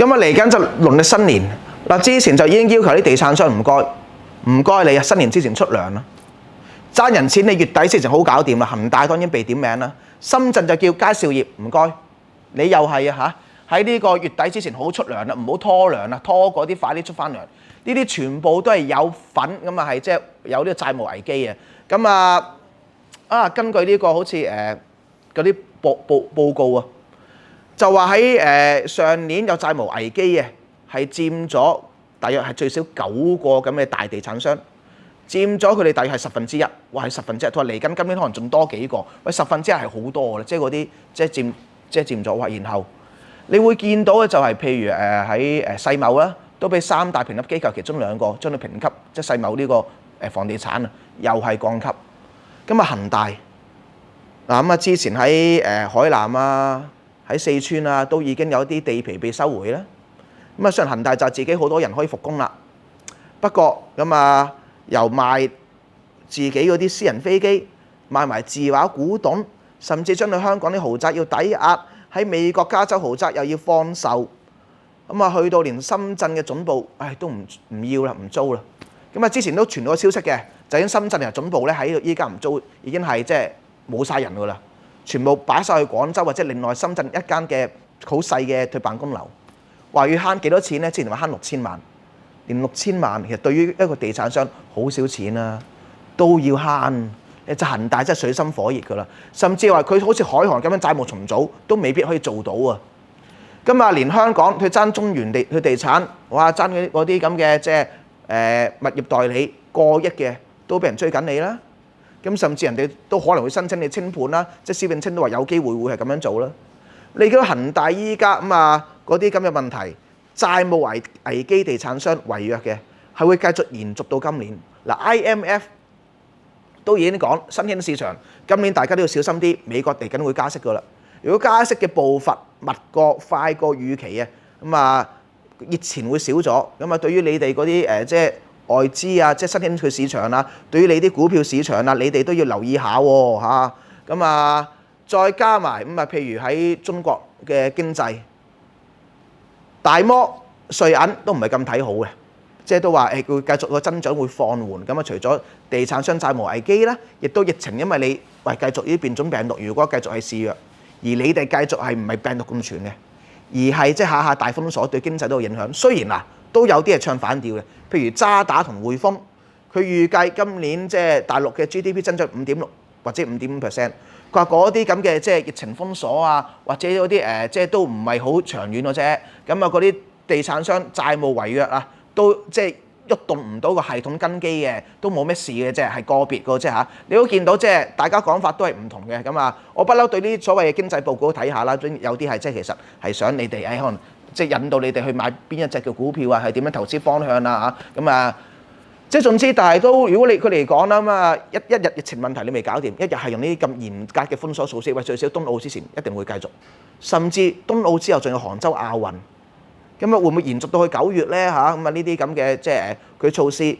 咁啊嚟緊就農曆新年嗱，之前就已經要求啲地產商唔該你啊，新年之前出糧啦，爭人錢你月底之前好搞掂啦。恒大當然被點名啦，深圳就叫佳兆業唔該，你又係啊嚇，喺呢個月底之前好出糧啦，唔好拖糧啦，拖嗰啲快啲出翻糧。呢啲全部都係有份咁啊，係即係有呢個債務危機啊。咁根據呢個好似嗰啲報告啊，就話喺上年有債務危機嘅係佔咗大約係最少9個咁嘅大地產商，佔咗佢哋大約係1/10，哇係1/10。佢話嚟緊今年可能仲多幾個，喂1/10係好多啦，即係嗰啲即係佔咗哇。然後你會見到嘅就係譬如喺世貿啦，都俾3大評級機構其中2個將佢評級，即係世貿呢個房地產啊，又係降級。咁啊恒大嗱咁啊，之前喺海南啊、喺四川啊，都已經有啲地皮被收回啦。咁啊，雖然恒大就自己好多人可以復工啦，不過咁啊，由賣自己嗰啲私人飛機，賣埋字畫古董，甚至將到香港啲豪宅要抵押，喺美國加州豪宅又要放售，咁啊去到連深圳嘅總部，都唔要啦，唔租啦。咁啊，之前都傳到個消息嘅，就已經深圳嘅總部咧喺依家唔租，已經係即係冇晒人噶啦，全部擺晒去廣州或者另外深圳一間嘅好細嘅佢辦公樓。話要慳幾多錢咧？之前話慳6000萬，連6000萬其實對於一個地產商好少錢啦，都要慳。就恒大真係水深火熱噶啦，甚至話佢好似海航咁樣債務重組都未必可以做到啊！咁啊，連香港佢爭中原地產，哇爭嗰啲咁嘅即係物業代理過億嘅都俾人追緊你啦。咁甚至人哋都可能會申請你清盤啦，即係施永青都話有機會會係咁樣做啦。你見到恒大依家嗰啲咁嘅問題，債務危機，地產商違約嘅係會繼續延續到今年。嗱 IMF 都已經講新興市場今年大家都要小心啲，美國嚟緊會加息噶啦。如果加息嘅步伐密過快過預期啊，熱錢會少咗，咁啊對於你哋嗰啲即係外資啊，即係新興市場啊，對於你啲股票市場啊，你哋都要留意下喎嚇。咁再加埋譬如喺中國嘅經濟，大摩、瑞銀都唔係咁睇好嘅，即係都話會繼續個增長會放緩。咁除咗地產商債務危機啦，亦都疫情，因為你繼續呢啲變種病毒，如果繼續係肆虐，而你哋繼續係唔係病毒咁傳嘅，而係即係下下大封鎖，對經濟都有影響。雖然都有啲係唱反調嘅，譬如渣打同匯豐，佢預計今年即係大陸嘅 GDP 增長5.6%或者5.5%。佢話嗰啲咁嘅即係疫情封鎖啊，或者嗰啲即係都唔係好長遠嘅啫。咁嗰啲地產商債務違約啊，都即係喐動唔到個系統根基嘅，都冇咩事嘅啫，係個別嘅啫嚇。你都見到即係大家講法都係唔同嘅。咁我不嬲對呢啲所謂嘅經濟報告睇下啦，有啲係即係其實係想你哋可能即係引導你哋去買邊一隻嘅股票啊，係點樣投資方向啊嚇。即係總之，但係都如果佢哋講啦一日疫情問題你未搞掂，一日係用呢啲咁嚴格嘅封鎖措施，最少東奧之前一定會繼續，甚至東奧之後仲有杭州亞運，會唔會延續到去9月咧嚇？呢啲咁嘅即係佢措施，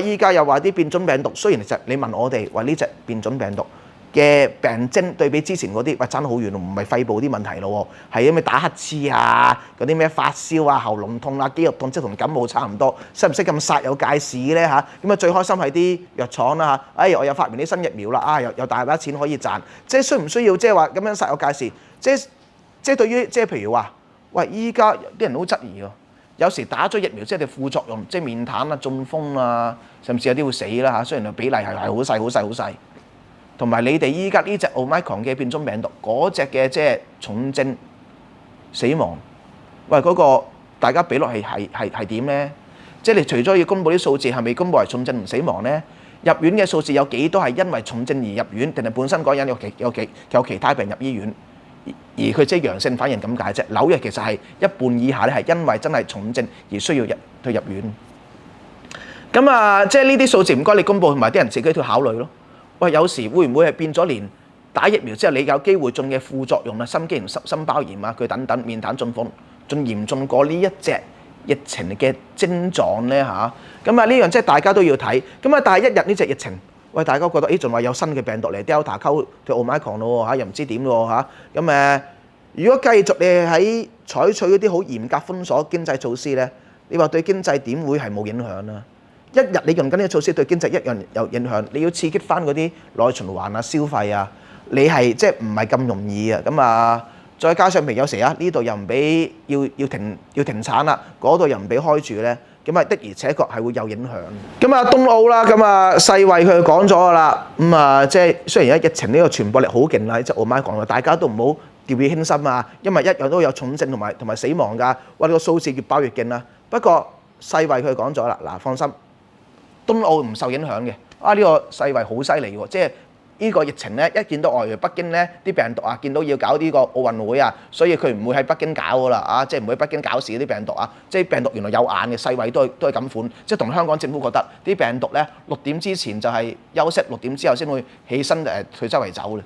依家又話啲變種病毒，雖然其實你問我哋話呢隻變種病毒嘅病徵對比之前嗰啲，爭好遠咯，唔係肺部啲問題咯，係因為打乞嗤啊，嗰啲咩發燒啊、喉嚨痛啊、肌肉痛，即係同感冒差唔多，識唔識咁煞有介事咧嚇？最開心係啲藥廠啦嚇，我又發明啲新疫苗啦，有大把錢可以賺，即係需唔需要即係話咁樣煞有介事？即係對於即係譬如話，喂依家啲人好質疑喎，有時打咗疫苗即係副作用，即係面癱啊、中風啊，甚至有啲會死啦嚇。雖然比例係好細。同埋你哋依家呢隻 Omicron 嘅變種病毒嗰隻嘅即係重症死亡，喂嗰個大家比落係點咧？即係你除咗要公佈啲數字，係咪公佈為重症唔死亡咧？入院嘅數字有幾多係因為重症而入院，定係本身嗰人有其他病入醫院，而佢即係陽性反應咁解啫？紐約其實係一半以下咧，係因為真係重症而需要入院。即係呢啲數字唔該你公佈，同埋啲人自己去考慮咯。喂，有時會唔會係變咗連打疫苗之後你有機會中嘅副作用啊、心肌炎、心包炎啊、佢等等面癱中風，仲嚴重過呢一隻疫情嘅症狀咧嚇？呢樣即係大家都要睇。但係一日呢隻疫情，喂大家覺得仲話有新嘅病毒嚟 Delta 溝對 Omicron咯嚇，又唔知點咯嚇。如果繼續你喺採取嗰啲好嚴格封鎖經濟措施咧，你話對經濟點會係冇影響啦？一日你用緊呢個措施對經濟一樣有影響，你要刺激翻嗰啲內循環啊、消費啊，你係即係唔係咁容易啊？咁啊，再加上譬如有時啊，呢度又唔俾要停產啦，嗰度又唔俾開住咧。咁啊的而且確係會有影響。咁啊冬奧啦，咁啊世衛佢講咗㗎啦。咁啊即係雖然而家疫情呢個傳播力好勁啦，即係我媽講啦，大家都唔好掉以輕心啊，因為一樣都有重症同埋死亡㗎。哇！呢個數字越爆越勁啦。不過世衛佢講咗啦，嗱放心，冬奧唔受影響嘅。啊呢個世衛好犀利喎，即係呢個疫情咧，一見到外北京咧啲病毒啊，見到要搞呢個奧運會啊，所以佢唔會喺北京搞㗎啦，啊，即係唔會喺北京搞事啲病毒啊，即係病毒原來有眼嘅，世衛都係咁款，即係同香港政府覺得啲病毒咧6點之前就係休息，6點之後先會起身去周圍走嘅。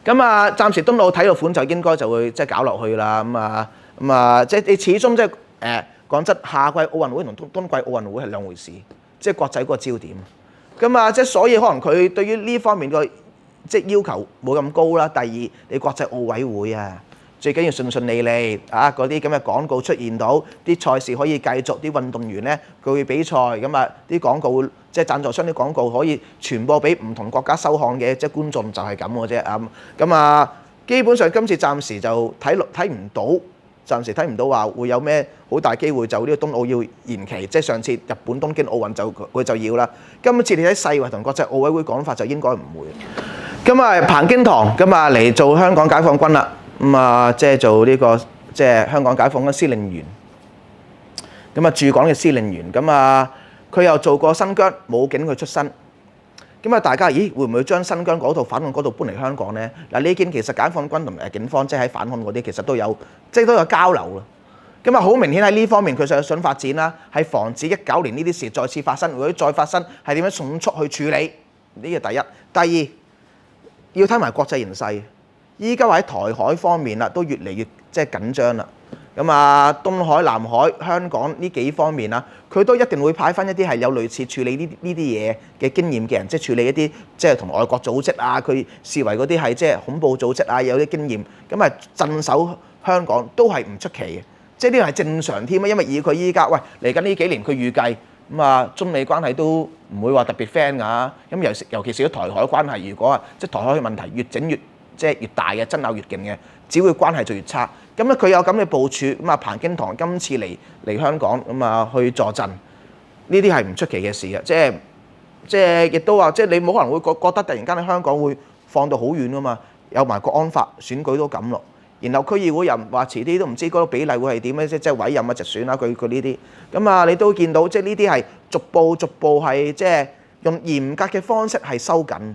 咁啊，暫時冬奧睇到款就應該就會即係搞落去啦，咁啊，即係你始終即係講真，夏季奧運會同冬季奧運會係兩回事，即係國際嗰個焦點。咁啊，即係所以可能佢對於呢方面個即係要求冇咁高啦。第二，你國際奧委會啊，最緊要順順利利啊，嗰啲咁嘅廣告出現到，啲賽事可以繼續，啲運動員咧佢會比賽，咁啊啲廣告即係贊助商啲廣告可以傳播俾唔同國家收看嘅即係觀眾，就係咁嘅啫。咁啊，基本上今次暫時就睇唔到。暫時睇唔到話會有咩好大機會就呢個冬奧要延期，即係上次日本東京奧運佢就要啦。今次你睇世衛同國際奧委會講法就應該唔會。咁啊彭京堂咁啊嚟做香港解放軍啦，咁啊即係做呢個即係香港解放軍司令員，咁啊駐港嘅司令員，咁啊佢又做過新疆武警佢出身。咁啊，大家咦會唔會將新疆嗰度反抗嗰度搬嚟香港咧？嗱，呢件其實解放軍同警方即係喺反抗嗰啲，其實都有交流咯。咁啊，好明顯喺呢方面佢想發展啦，係防止19年呢啲事再次發生。如果再發生，係點樣迅速去處理？呢個第一。第二，要睇埋國際形勢。依家話喺台海方面啦，都越嚟越即係緊張啦。咁啊，東海、南海、香港呢幾方面啊，佢都一定會派翻一啲係有類似處理呢啲嘢嘅經驗嘅人，即係處理一啲即係同外國組織啊，佢視為嗰啲係即係恐怖組織啊，有啲經驗，咁啊鎮守香港都係唔出奇嘅，即係呢個係正常添啊，因為以佢依家喂嚟緊呢幾年，佢預計咁啊中美關係都唔會話特別 friend 㗎，咁尤其是啲台海關係，如果啊即係台海嘅問題越整越即係越大嘅爭拗越勁嘅，只會關係就越差。咁咧佢有咁嘅部署，咁啊彭京堂今次嚟香港咁啊去助陣，呢啲係唔出奇嘅事啊！即係亦都話，即係你冇可能會覺得突然間喺香港會放到好遠噶嘛？有埋國安法選舉都咁咯，然後區議會又話遲啲都唔知嗰個比例會係點咧，即係委任啊、直選啊，佢呢啲咁啊，你都見到即係呢啲係逐步係即係用嚴格嘅方式係收緊。